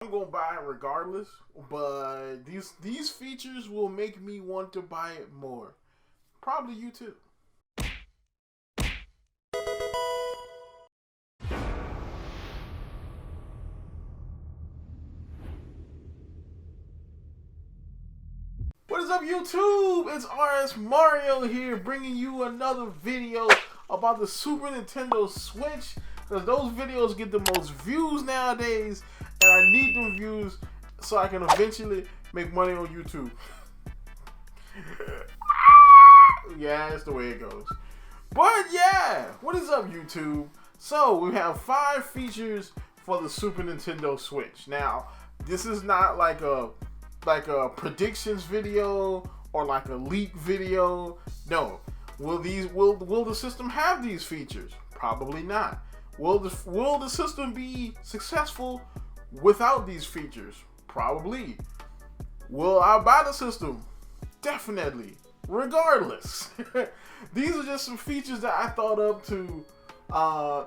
I'm gonna buy it regardless, but these features will make me want to buy it more. Probably you too. What is up, YouTube? It's RSMario here, bringing you another video about the Super Nintendo Switch, because those videos get the most views nowadays, and I need them views so I can eventually make money on YouTube. Yeah, that's the way it goes. But yeah, what is up, YouTube? So we have 5 features for the Super Nintendo Switch. Now, this is not like a predictions video or like a leak video. No. Will the system have these features? Probably not. Will the system be successful without these features? Probably. Will I buy the system? Definitely. Regardless. These are just some features that I thought of to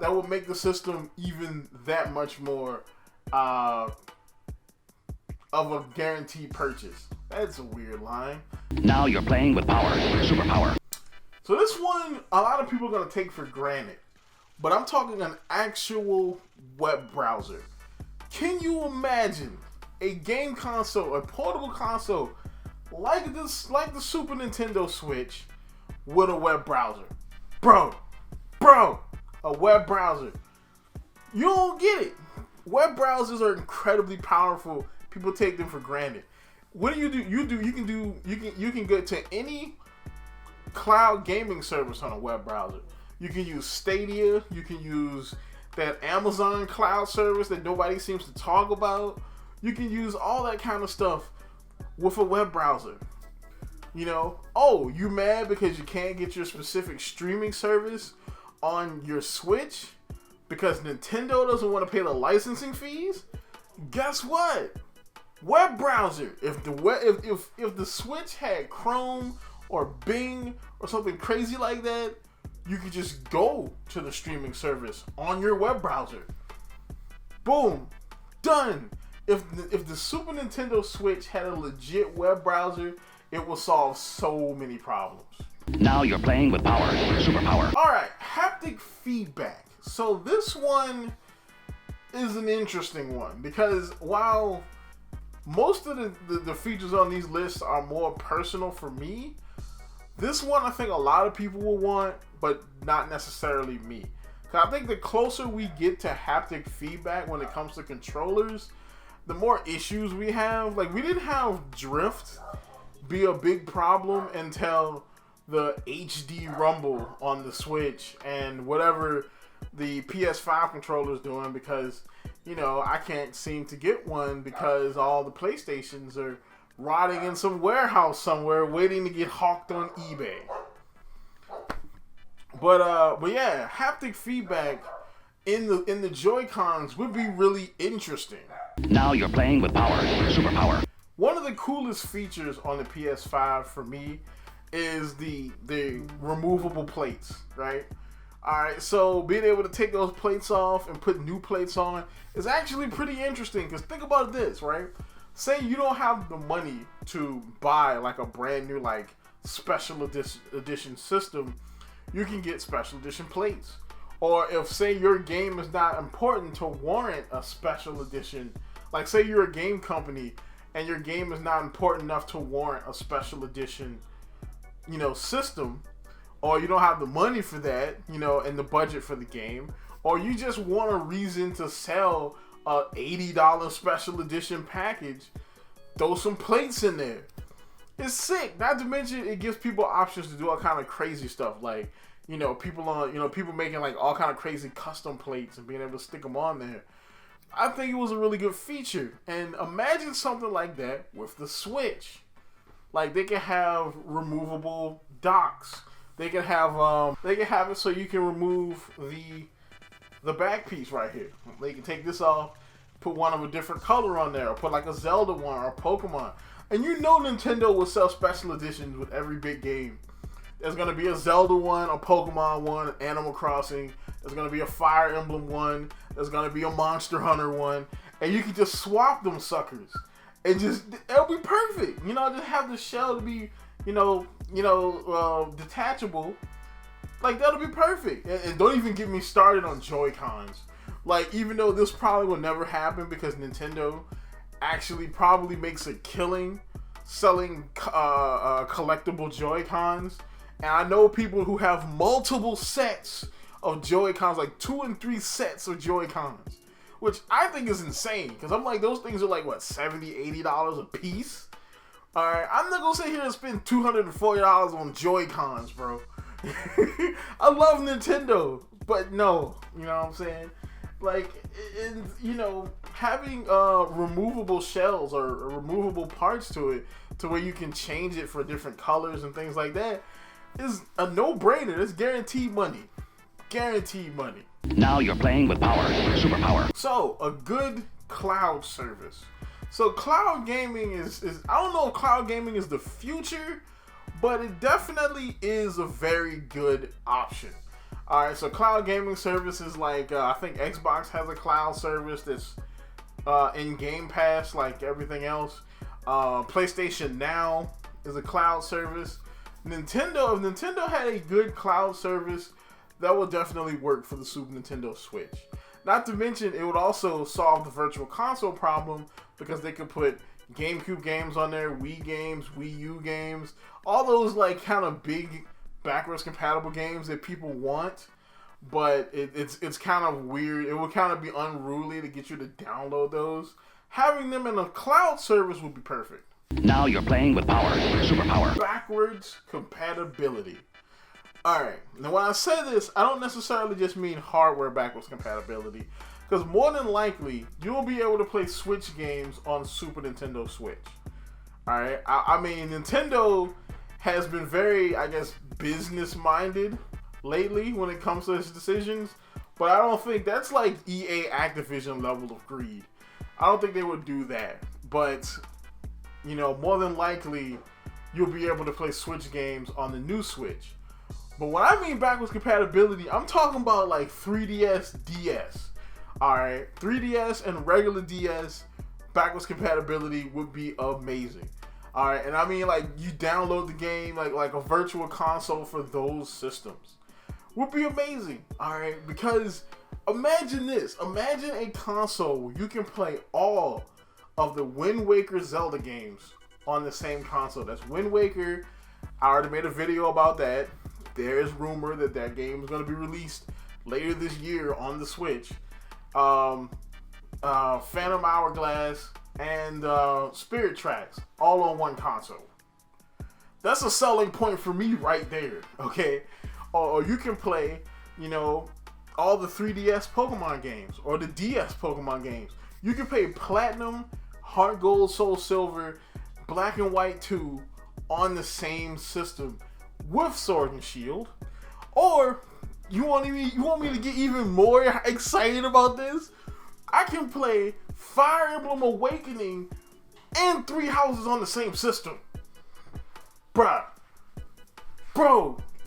that would make the system even that much more of a guaranteed purchase. That's a weird line. Now you're playing with power, superpower. So this one, a lot of people are going to take for granted. But I'm talking an actual web browser. Can you imagine a game console, a portable console like the Super Nintendo Switch with a web browser? Bro, a web browser. You don't get it. Web browsers are incredibly powerful. People take them for granted. What do? You can get to any cloud gaming service on a web browser. You can use Stadia. You can use that Amazon cloud service that nobody seems to talk about. You can use all that kind of stuff with a web browser. You know, oh, you mad because you can't get your specific streaming service on your Switch because Nintendo doesn't want to pay the licensing fees? Guess what? Web browser. If the Switch had Chrome or Bing or something crazy like that, you could just go to the streaming service on your web browser. Boom, done. If the Super Nintendo Switch had a legit web browser, it will solve so many problems. Now you're playing with power, superpower. All right, haptic feedback. So this one is an interesting one because while most of the features on these lists are more personal for me, this one I think a lot of people will want, but not necessarily me. Because I think the closer we get to haptic feedback when it comes to controllers, the more issues we have. Like, we didn't have drift be a big problem until the HD Rumble on the Switch and whatever the PS5 controller is doing, because you know, I can't seem to get one because all the PlayStations are rotting in some warehouse somewhere waiting to get hawked on eBay. But yeah, haptic feedback in the Joy-Cons would be really interesting. Now you're playing with power, superpower. One of the coolest features on the PS5 for me is the removable plates, right? Alright, so being able to take those plates off and put new plates on is actually pretty interesting, because think about this, right? Say you don't have the money to buy like a brand new like special edition system, you can get special edition plates. Or if say your game is not important to warrant a special edition, like say you're a game company and your game is not important enough to warrant a special edition, you know, system, or you don't have the money for that, you know, and the budget for the game, or you just want a reason to sell a $80 special edition package, throw some plates in there. It's sick. Not to mention, it gives people options to do all kind of crazy stuff, like, you know, people making like all kind of crazy custom plates and being able to stick them on there. I think it was a really good feature. And imagine something like that with the Switch. Like, they can have removable docks. They can have it so you can remove the back piece right here. They can take this off, put one of a different color on there, or put like a Zelda one or a Pokemon. And you know Nintendo will sell special editions with every big game. There's gonna be a Zelda one, a Pokemon one, Animal Crossing. There's gonna be a Fire Emblem one. There's gonna be a Monster Hunter one. and you can just swap them suckers, and it'll be perfect. You know, just have the shell to be, detachable. Like, that'll be perfect. And don't even get me started on Joy-Cons. Like, even though this probably will never happen because Nintendo actually probably makes a killing selling collectible Joy-Cons. And I know people who have multiple sets of Joy-Cons, like 2 and 3 sets of Joy-Cons, which I think is insane. Because I'm like, those things are like, what, $70, $80 a piece? Alright, I'm not going to sit here and spend $240 on Joy-Cons, bro. I love Nintendo, but no, you know what I'm saying? Like, having removable shells or removable parts to it, to where you can change it for different colors and things like that, is a no-brainer. It's guaranteed money. Guaranteed money. Now you're playing with power. Superpower. So, a good cloud service. So, cloud gaming is I don't know if cloud gaming is the future, but it definitely is a very good option. Alright, so cloud gaming services like, I think Xbox has a cloud service that's in Game Pass like everything else. PlayStation Now is a cloud service. If Nintendo had a good cloud service, that would definitely work for the Super Nintendo Switch. Not to mention, it would also solve the virtual console problem because they could put GameCube games on there, Wii games, Wii U games, all those like kind of big backwards compatible games that people want, but it's kind of weird. It would kind of be unruly to get you to download those. Having them in a cloud service would be perfect. Now you're playing with power. Superpower. Backwards compatibility. Alright, now when I say this, I don't necessarily just mean hardware backwards compatibility, because more than likely, you'll be able to play Switch games on Super Nintendo Switch. Alright, I mean, Nintendo has been very, I guess, business-minded lately when it comes to its decisions, but I don't think that's like EA Activision level of greed. I don't think they would do that, but, more than likely, you'll be able to play Switch games on the new Switch. But when I mean backwards compatibility, I'm talking about like 3DS, DS. Alright, 3DS and regular DS backwards compatibility would be amazing. Alright, and I mean like you download the game like a virtual console for those systems. Would be amazing. Alright, because imagine this. Imagine a console where you can play all of the Wind Waker Zelda games on the same console. That's Wind Waker. I already made a video about that. There is rumor that game is going to be released later this year on the Switch. Phantom Hourglass and Spirit Tracks all on one console. That's a selling point for me right there, okay? Or you can play, all the 3DS Pokemon games or the DS Pokemon games. You can play Platinum, Heart Gold, Soul Silver, Black and White 2 on the same system with Sword and Shield. Or you want me to get even more excited about this? I can play Fire Emblem Awakening and Three Houses on the same system. Bro,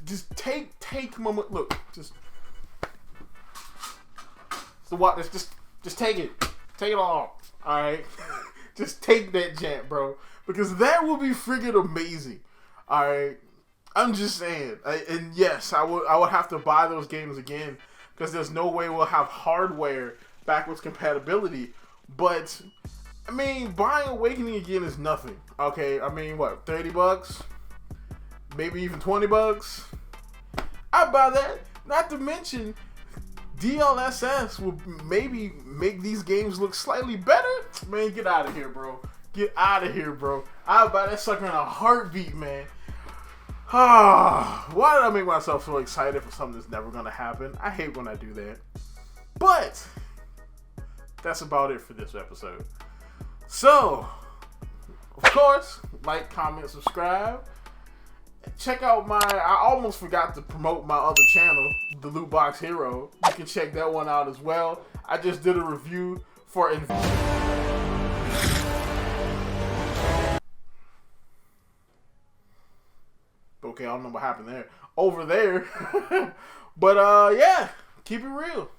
just take my look, just take it all right? Just take that jam, bro, because that will be friggin' amazing. All right, I'm just saying, and yes, I would have to buy those games again because there's no way we'll have hardware backwards compatibility. But I mean, buying Awakening again is nothing. Okay, I mean, what, $30? Maybe even $20? I'd buy that. Not to mention, DLSS will maybe make these games look slightly better. Man, get out of here, bro. Get out of here, bro. I'd buy that sucker in a heartbeat, man. Why did I make myself so excited for something that's never going to happen? I hate when I do that. But that's about it for this episode. So, of course, like, comment, subscribe. Check out I almost forgot to promote my other channel, The Loot Box Hero. You can check that one out as well. I just did a review for Okay, I don't know what happened there. Over there. But yeah, keep it real.